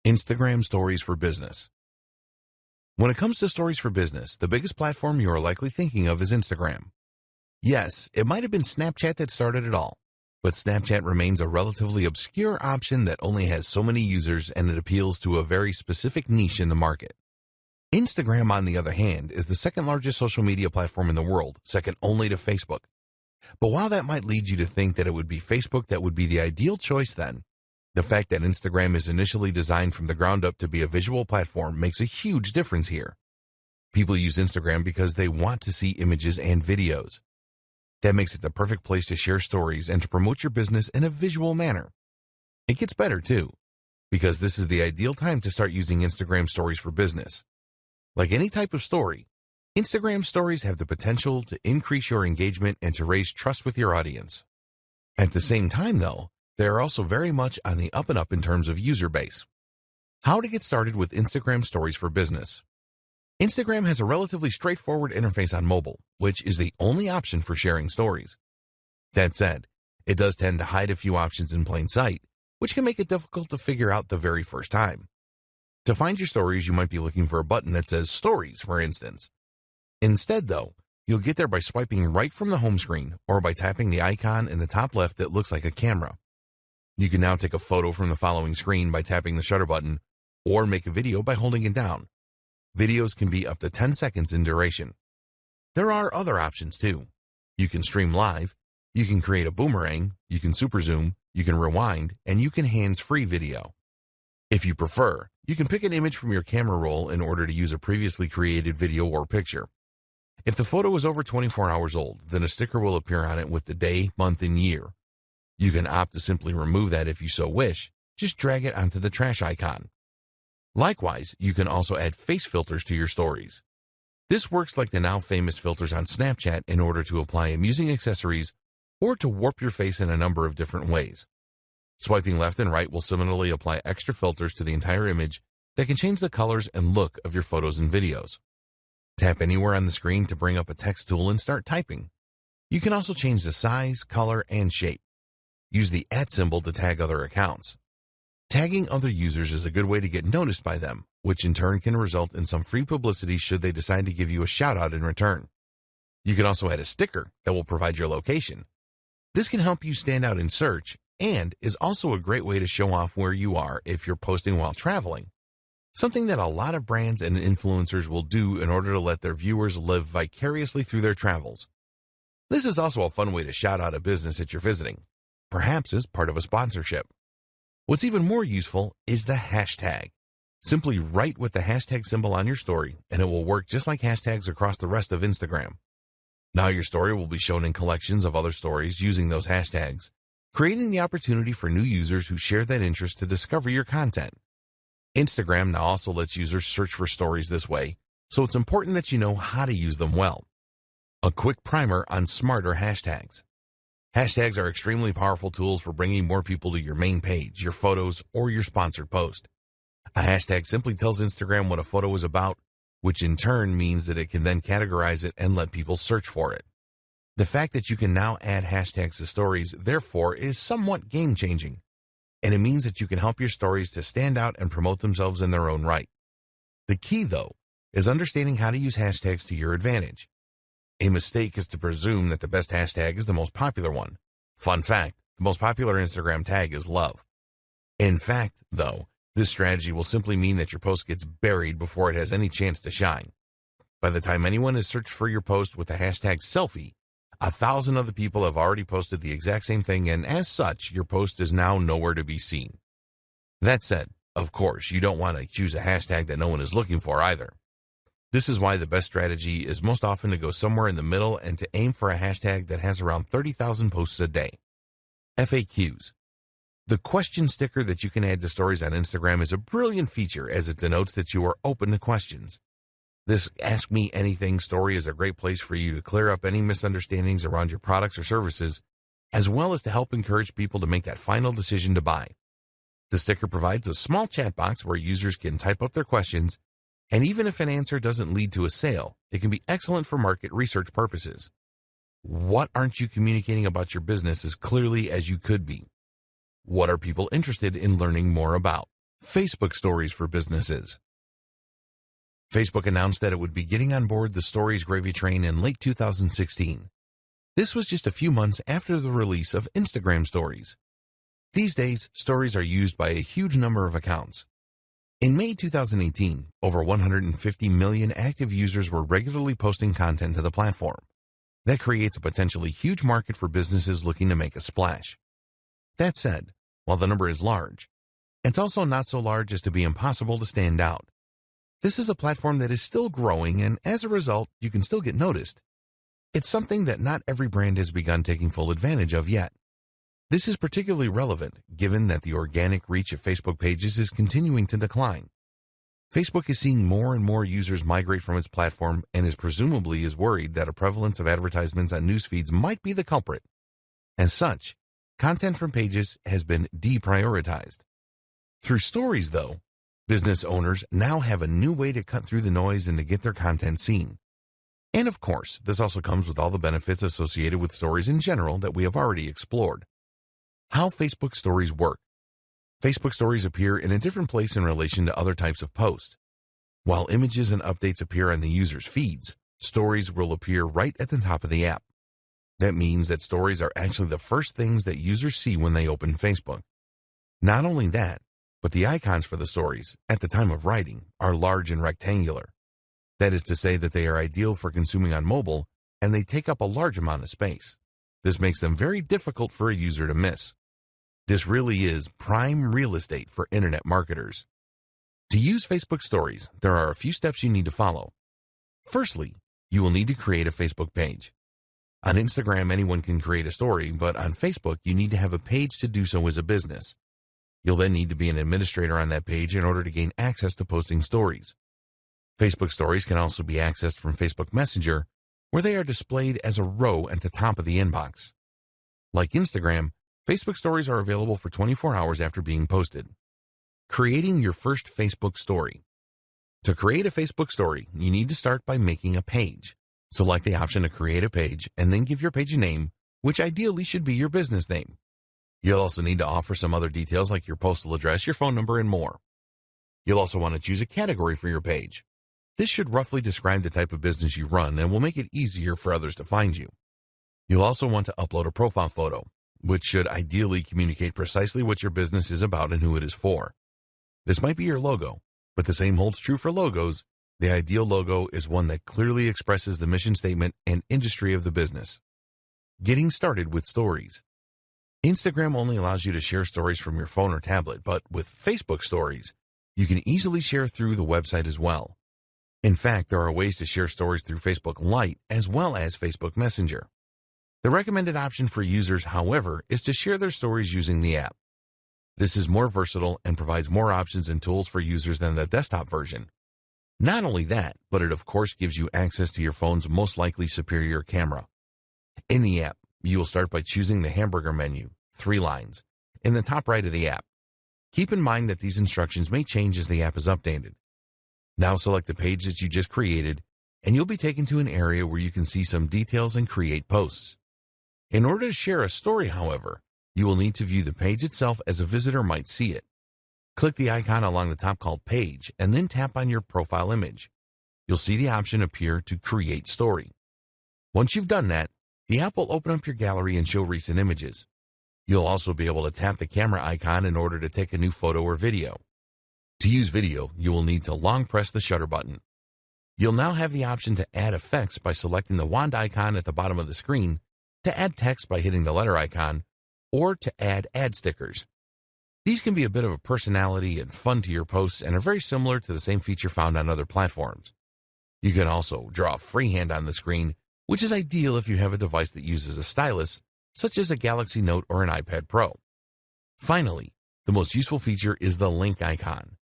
Instagram Stories for Business. When it comes to stories for business, the biggest platform you are likely thinking of is Instagram. Yes, it might have been Snapchat that started it all, but Snapchat remains a relatively obscure option that only has so many users and it appeals to a very specific niche in the market. Instagram, on the other hand, is the second largest social media platform in the world, second only to Facebook. But while that might lead you to think that it would be Facebook that would be the ideal choice then, the fact that Instagram is initially designed from the ground up to be a visual platform makes a huge difference here. People use Instagram because they want to see images and videos. That makes it the perfect place to share stories and to promote your business in a visual manner. It gets better too, because this is the ideal time to start using Instagram Stories for business. Like any type of story, Instagram Stories have the potential to increase your engagement and to raise trust with your audience. At the same time though, they are also very much on the up and up in terms of user base. How to get started with Instagram Stories for business. Instagram has a relatively straightforward interface on mobile, which is the only option for sharing stories. That said, it does tend to hide a few options in plain sight, which can make it difficult to figure out the very first time. To find your stories, you might be looking for a button that says Stories, for instance. Instead, though, you'll get there by swiping right from the home screen or by tapping the icon in the top left that looks like a camera. You can now take a photo from the following screen by tapping the shutter button, or make a video by holding it down. Videos can be up to 10 seconds in duration. There are other options too. You can stream live, you can create a boomerang, you can super zoom, you can rewind, and you can hands-free video. If you prefer, you can pick an image from your camera roll in order to use a previously created video or picture. If the photo is over 24 hours old, then a sticker will appear on it with the day, month, and year. You can opt to simply remove that if you so wish. Just drag it onto the trash icon. Likewise, you can also add face filters to your stories. This works like the now famous filters on Snapchat in order to apply amusing accessories or to warp your face in a number of different ways. Swiping left and right will similarly apply extra filters to the entire image that can change the colors and look of your photos and videos. Tap anywhere on the screen to bring up a text tool and start typing. You can also change the size, color, and shape. Use the @ symbol to tag other accounts. Tagging other users is a good way to get noticed by them, which in turn can result in some free publicity should they decide to give you a shout-out in return. You can also add a sticker that will provide your location. This can help you stand out in search and is also a great way to show off where you are if you're posting while traveling, something that a lot of brands and influencers will do in order to let their viewers live vicariously through their travels. This is also a fun way to shout out a business that you're visiting, perhaps as part of a sponsorship. What's even more useful is the hashtag. Simply write with the hashtag symbol on your story, and it will work just like hashtags across the rest of Instagram. Now your story will be shown in collections of other stories using those hashtags, creating the opportunity for new users who share that interest to discover your content. Instagram now also lets users search for stories this way, so it's important that you know how to use them well. A quick primer on smarter hashtags. Hashtags are extremely powerful tools for bringing more people to your main page, your photos, or your sponsored post. A hashtag simply tells Instagram what a photo is about, which in turn means that it can then categorize it and let people search for it. The fact that you can now add hashtags to stories, therefore, is somewhat game-changing, and it means that you can help your stories to stand out and promote themselves in their own right. The key, though, is understanding how to use hashtags to your advantage. A mistake is to presume that the best hashtag is the most popular one. Fun fact, the most popular Instagram tag is love. In fact, though, this strategy will simply mean that your post gets buried before it has any chance to shine. By the time anyone has searched for your post with the hashtag selfie, 1,000 other people have already posted the exact same thing, and as such, your post is now nowhere to be seen. That said, of course, you don't want to choose a hashtag that no one is looking for either. This is why the best strategy is most often to go somewhere in the middle and to aim for a hashtag that has around 30,000 posts a day. FAQs. The question sticker that you can add to stories on Instagram is a brilliant feature as it denotes that you are open to questions. This Ask Me Anything story is a great place for you to clear up any misunderstandings around your products or services, as well as to help encourage people to make that final decision to buy. The sticker provides a small chat box where users can type up their questions, and even if an answer doesn't lead to a sale, it can be excellent for market research purposes. What aren't you communicating about your business as clearly as you could be? What are people interested in learning more about? Facebook Stories for Businesses. Facebook announced that it would be getting on board the Stories gravy train in late 2016. This was just a few months after the release of Instagram Stories. These days, Stories are used by a huge number of accounts. In May 2018, over 150 million active users were regularly posting content to the platform. That creates a potentially huge market for businesses looking to make a splash. That said, while the number is large, it's also not so large as to be impossible to stand out. This is a platform that is still growing, and as a result, you can still get noticed. It's something that not every brand has begun taking full advantage of yet. This is particularly relevant given that the organic reach of Facebook pages is continuing to decline. Facebook is seeing more and more users migrate from its platform and is worried that a prevalence of advertisements on news feeds might be the culprit. As such, content from pages has been deprioritized. Through Stories, though, business owners now have a new way to cut through the noise and to get their content seen. And of course, this also comes with all the benefits associated with Stories in general that we have already explored. How Facebook Stories work. Facebook Stories appear in a different place in relation to other types of posts. While images and updates appear on the user's feeds, Stories will appear right at the top of the app. That means that Stories are actually the first things that users see when they open Facebook. Not only that, but the icons for the Stories, at the time of writing, are large and rectangular. That is to say that they are ideal for consuming on mobile, and they take up a large amount of space. This makes them very difficult for a user to miss. This really is prime real estate for internet marketers. To use Facebook Stories, there are a few steps you need to follow. Firstly, you will need to create a Facebook page. On Instagram, anyone can create a story, but on Facebook, you need to have a page to do so as a business. You'll then need to be an administrator on that page in order to gain access to posting stories. Facebook Stories can also be accessed from Facebook Messenger, where they are displayed as a row at the top of the inbox. Like Instagram, Facebook Stories are available for 24 hours after being posted. Creating your first Facebook story. To create a Facebook story, you need to start by making a page. Select the option to create a page and then give your page a name, which ideally should be your business name. You'll also need to offer some other details like your postal address, your phone number, and more. You'll also want to choose a category for your page. This should roughly describe the type of business you run and will make it easier for others to find you. You'll also want to upload a profile photo, which should ideally communicate precisely what your business is about and who it is for. This might be your logo, but the same holds true for logos. The ideal logo is one that clearly expresses the mission statement and industry of the business. Getting started with Stories. Instagram only allows you to share stories from your phone or tablet, but with Facebook Stories, you can easily share through the website as well. In fact, there are ways to share stories through Facebook Lite as well as Facebook Messenger. The recommended option for users, however, is to share their stories using the app. This is more versatile and provides more options and tools for users than the desktop version. Not only that, but it of course gives you access to your phone's most likely superior camera. In the app, you will start by choosing the hamburger menu, 3 lines, in the top right of the app. Keep in mind that these instructions may change as the app is updated. Now select the page that you just created, and you'll be taken to an area where you can see some details and create posts. In order to share a story, however, you will need to view the page itself as a visitor might see it. Click the icon along the top called Page, and then tap on your profile image. You'll see the option appear to Create Story. Once you've done that, the app will open up your gallery and show recent images. You'll also be able to tap the camera icon in order to take a new photo or video. To use video, you will need to long press the shutter button. You'll now have the option to add effects by selecting the wand icon at the bottom of the screen, to add text by hitting the letter icon, or to add ad stickers. These can be a bit of a personality and fun to your posts and are very similar to the same feature found on other platforms. You can also draw freehand on the screen, which is ideal if you have a device that uses a stylus, such as a Galaxy Note or an iPad Pro. Finally, the most useful feature is the link icon.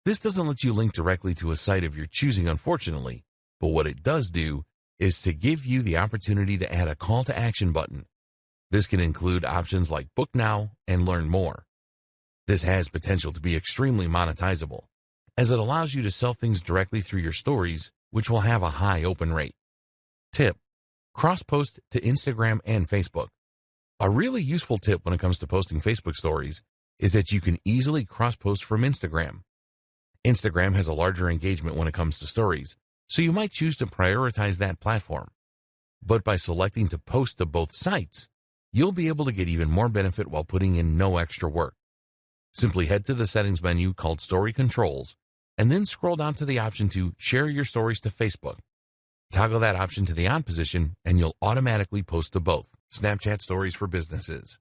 This doesn't let you link directly to a site of your choosing, unfortunately, but what it does do is to give you the opportunity to add a call to action button. This can include options like Book Now and Learn More. This has potential to be extremely monetizable, as it allows you to sell things directly through your stories, which will have a high open rate. Tip: cross-post to Instagram and Facebook. A really useful tip when it comes to posting Facebook stories is that you can easily cross-post from Instagram. Instagram has a larger engagement when it comes to stories, so you might choose to prioritize that platform. But by selecting to post to both sites, you'll be able to get even more benefit while putting in no extra work. Simply head to the settings menu called Story Controls, and then scroll down to the option to Share Your Stories to Facebook. Toggle that option to the on position, and you'll automatically post to both. Snapchat Stories for Businesses.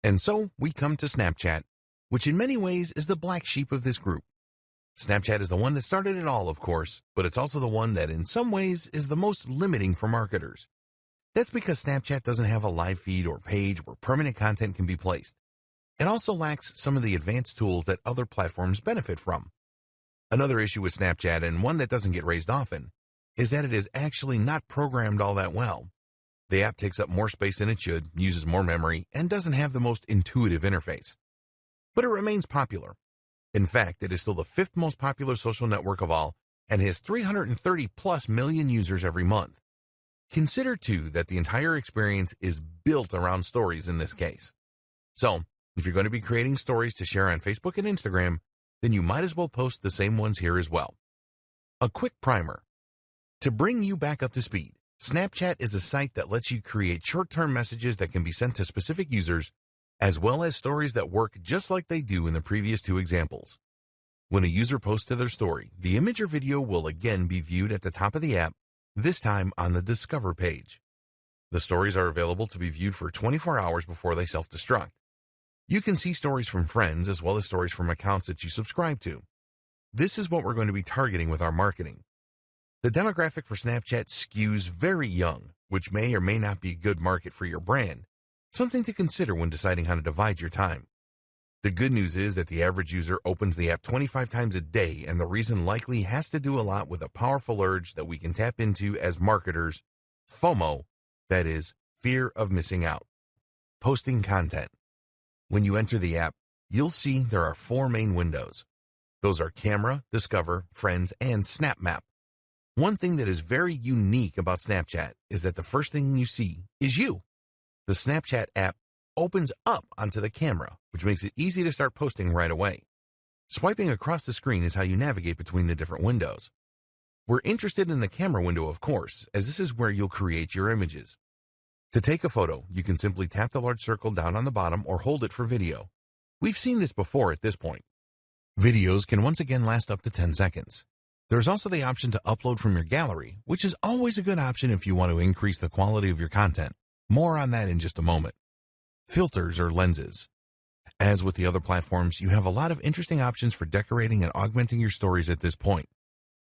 And so we come to Snapchat, which in many ways is the black sheep of this group. Snapchat is the one that started it all, of course, but it's also the one that in some ways is the most limiting for marketers. That's because Snapchat doesn't have a live feed or page where permanent content can be placed. It also lacks some of the advanced tools that other platforms benefit from. Another issue with Snapchat, and one that doesn't get raised often, is that it is actually not programmed all that well. The app takes up more space than it should, uses more memory, and doesn't have the most intuitive interface. But it remains popular. In fact, it is still the 5th most popular social network of all and has 330 plus million users every month. Consider, too, that the entire experience is built around stories in this case. So, if you're going to be creating stories to share on Facebook and Instagram, then you might as well post the same ones here as well. A quick primer. To bring you back up to speed, Snapchat is a site that lets you create short-term messages that can be sent to specific users, as well as stories that work just like they do in the previous 2 examples. When a user posts to their story, the image or video will again be viewed at the top of the app, this time on the Discover page. The stories are available to be viewed for 24 hours before they self-destruct. You can see stories from friends as well as stories from accounts that you subscribe to. This is what we're going to be targeting with our marketing. The demographic for Snapchat skews very young, which may or may not be a good market for your brand. Something to consider when deciding how to divide your time. The good news is that the average user opens the app 25 times a day, and the reason likely has to do a lot with a powerful urge that we can tap into as marketers, FOMO, that is, fear of missing out. Posting content. When you enter the app, you'll see there are 4 main windows. Those are Camera, Discover, Friends, and Snap Map. One thing that is very unique about Snapchat is that the first thing you see is you. The Snapchat app opens up onto the camera, which makes it easy to start posting right away. Swiping across the screen is how you navigate between the different windows. We're interested in the camera window, of course, as this is where you'll create your images. To take a photo, you can simply tap the large circle down on the bottom or hold it for video. We've seen this before at this point. Videos can once again last up to 10 seconds. There's also the option to upload from your gallery, which is always a good option if you want to increase the quality of your content. More on that in just a moment. Filters or lenses. As with the other platforms, you have a lot of interesting options for decorating and augmenting your stories at this point.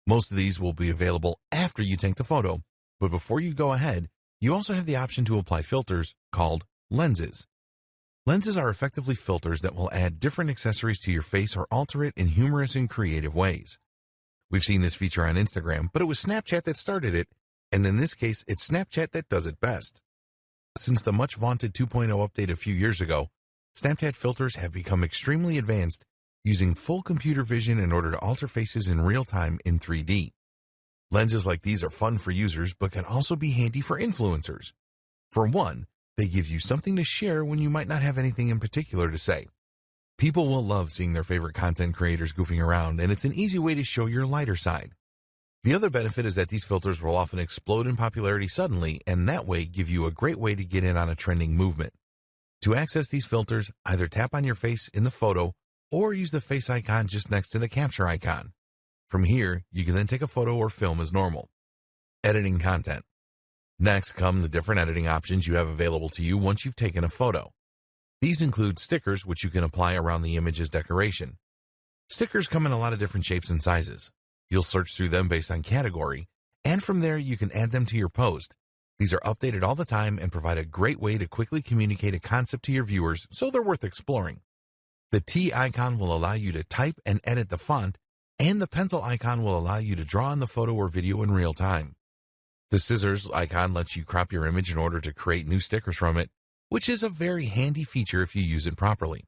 Most of these will be available after you take the photo, but before you go ahead, you also have the option to apply filters called lenses. Lenses are effectively filters that will add different accessories to your face or alter it in humorous and creative ways. We've seen this feature on Instagram, but it was Snapchat that started it, and in this case, it's Snapchat that does it best. Since the much-vaunted 2.0 update a few years ago, Snapchat filters have become extremely advanced, using full computer vision in order to alter faces in real time in 3D. Lenses like these are fun for users, but can also be handy for influencers. For one, they give you something to share when you might not have anything in particular to say. People will love seeing their favorite content creators goofing around, and it's an easy way to show your lighter side. The other benefit is that these filters will often explode in popularity suddenly, and that way give you a great way to get in on a trending movement. To access these filters, either tap on your face in the photo or use the face icon just next to the capture icon. From here, you can then take a photo or film as normal. Editing content. Next come the different editing options you have available to you once you've taken a photo. These include stickers, which you can apply around the image's decoration. Stickers come in a lot of different shapes and sizes. You'll search through them based on category, and from there you can add them to your post. These are updated all the time and provide a great way to quickly communicate a concept to your viewers, so they're worth exploring. The T icon will allow you to type and edit the font, and the pencil icon will allow you to draw on the photo or video in real time. The scissors icon lets you crop your image in order to create new stickers from it, which is a very handy feature if you use it properly.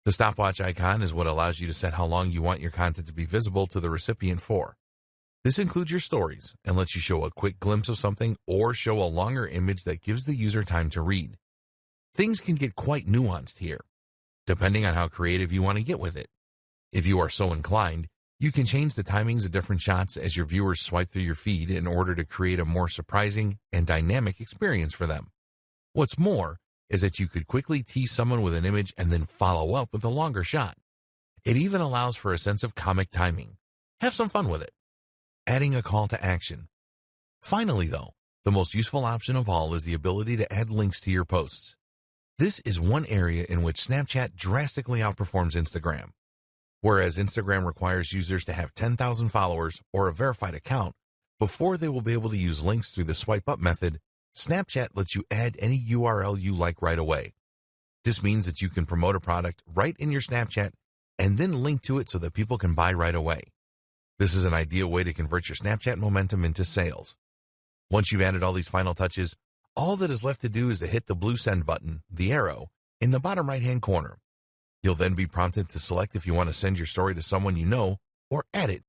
The stopwatch icon is what allows you to set how long you want your content to be visible to the recipient for. This includes your stories and lets you show a quick glimpse of something or show a longer image that gives the user time to read. Things can get quite nuanced here. depending on how creative you want to get with it. If you are so inclined, you can change the timings of different shots as your viewers swipe through your feed in order to create a more surprising and dynamic experience for them. What's more is that you could quickly tease someone with an image and then follow up with a longer shot. It even allows for a sense of comic timing. Have some fun with it. Adding a call to action. Finally, though, the most useful option of all is the ability to add links to your posts. This is one area in which Snapchat drastically outperforms Instagram. Whereas Instagram requires users to have 10,000 followers or a verified account before they will be able to use links through the swipe up method, Snapchat lets you add any URL you like right away. This means that you can promote a product right in your Snapchat and then link to it so that people can buy right away. This is an ideal way to convert your Snapchat momentum into sales. Once you've added all these final touches, all that is left to do is to hit the blue send button, the arrow, in the bottom right-hand corner. You'll then be prompted to select if you want to send your story to someone you know or add it